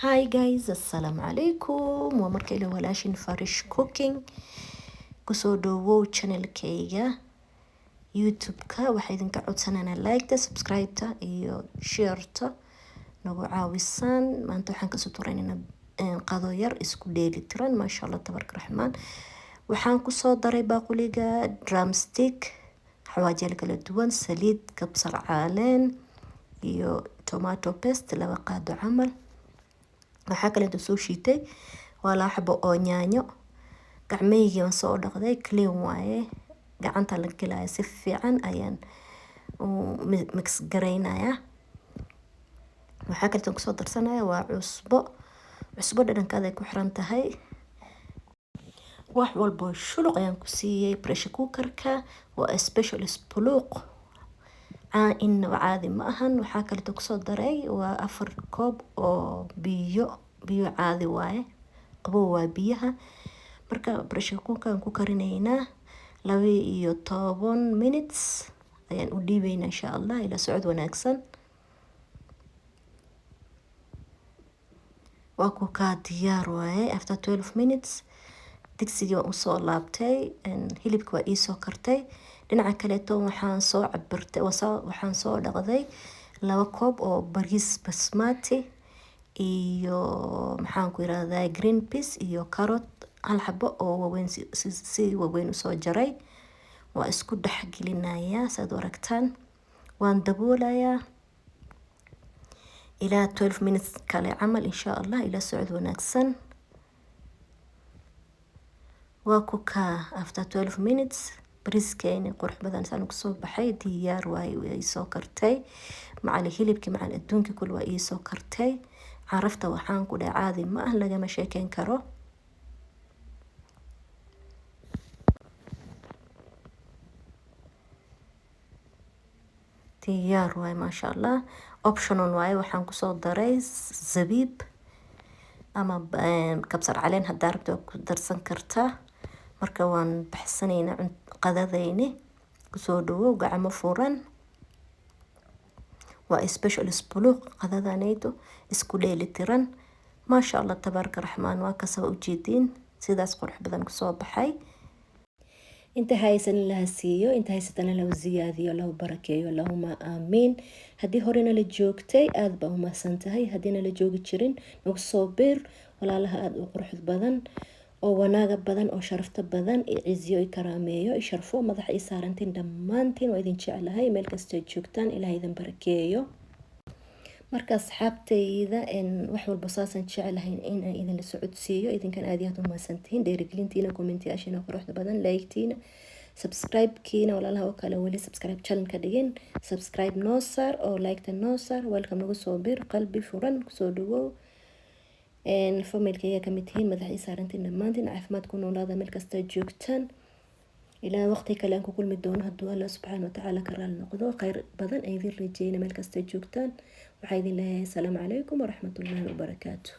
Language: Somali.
هاي جايز السلام عليكم ومركلة ولاشين فريش كوكينج kusoo dhawow channelkayga youtube-ka waxaa idinka codsanana like-ta subscribe-ta iyo share-ta nagu caawisaan maanta waxaan kasoo tuuraynaa qado yar isku dheeli tiran maasha allah tabaraka raxmaan waxaan kusoo daray baaquliga drumstick xawaajiyaal kala duwan saliid kabsar caleen iyo tomato paste 2 qaado camal waxaa kale inta soo shiitay waa 2 xabo oo yaanyo gacmahayga waan soo dhaqday clean waaye gacanta la gelaya si fiican ayaan mix gareynayaa waxaa kale inta kusoo darsanaya waa cusbo dhadhankaada ay ku xiran tahay wax walbo shuluq ayaan ku siiyay pressure cooker-ka waa special spuluq inaba caadi ma ahan waxaa kale inta kusoo daray waa 4 koob oo biyo caadi waaye qabow waa biyaha marka pressure cooker aan ku karinaynaa 12 minutes ayaan u dhiibaynaa insha Allah ila socod wanaagsan waa ku ka diyaar waaye after 12 minutes digsigii waan usoo laabtay hilibka waa ii soo kartay dhinaca kale waxaan soo cabirtay waxaan soo dhaqday 2 koob oo bariis basmati iyo maxaan ku yiraahdaa green peas iyo carrot hal xabo oo waaweyn si waaweyn usoo jaray waa isku dhex gelinayaa saad aragtaan waan daboolayaa ilaa 12 minutes kale camal insha Allah ila socod wanaagsan waa ku ka after 12 minutes bariiskeeni qurux badan saan ku soo baxay diyaar waay way soo kartay macal hilibki macal adduunki kul waa ii soo kartay carafta waxaan ku dhahay caadi ma ah lagama sheekeyn karo diyaar waay maasha Allah optional waay waxaan kusoo daray zabiib ama kabsar caleen haddaa rabto ku darsan kartaa marka waan baxsanaynaa qadadayni kusoo dhawow gacmo furan waa special spuluq qadadanaydo isku dheeli tiran maasha Allah tabaraka raxmaan waa ka soo ujeedin sidaas qurux badan kusoo baxay inta haysan la siiyo inta haysatana la ziyaadiyo la barakeeyo Allahumma aamin hadii horena la joogtay aad ba u mahadsantahay hadina la joogi jirin nagu soo bir walaalaha aad u qurux badan oo wanaaga badan oo sharafta badan ee ciziyo ay karaameeyo ay sharfo madax ay saarantiin dhamaantiin waa idin jecelahay meel kasta joogtaan ilaahay idin barakeeyo marka asxaabtayda wax walba saasan jecelahay in aan idin la socodsiiyo idinkan aad iyo aad u mahadsantihiin dheerigelintiina commentiyaashina quruxda badan like-tiina subscribe-kiina walaalaha oo kale wali subscribe channel ka dhigin subscribe noo saar oo like-ta noo saar welcome nagu soo bir qalbi furan kusoo dhawow familkayga ka mid tihiin madax ay saarantiin dhamaantiin caafimaad ku noolaada meel kasta joogtaan ilaa waqti kale aan ku kulmi doono hadduu Allah subxaanahu wa ta'ala ka raali noqdo khayr badan ay idin rajeyna meel kasta joogtaan waxaa idin leeyahay assalaamu calaykum waraxmatullaahi wabarakaatuh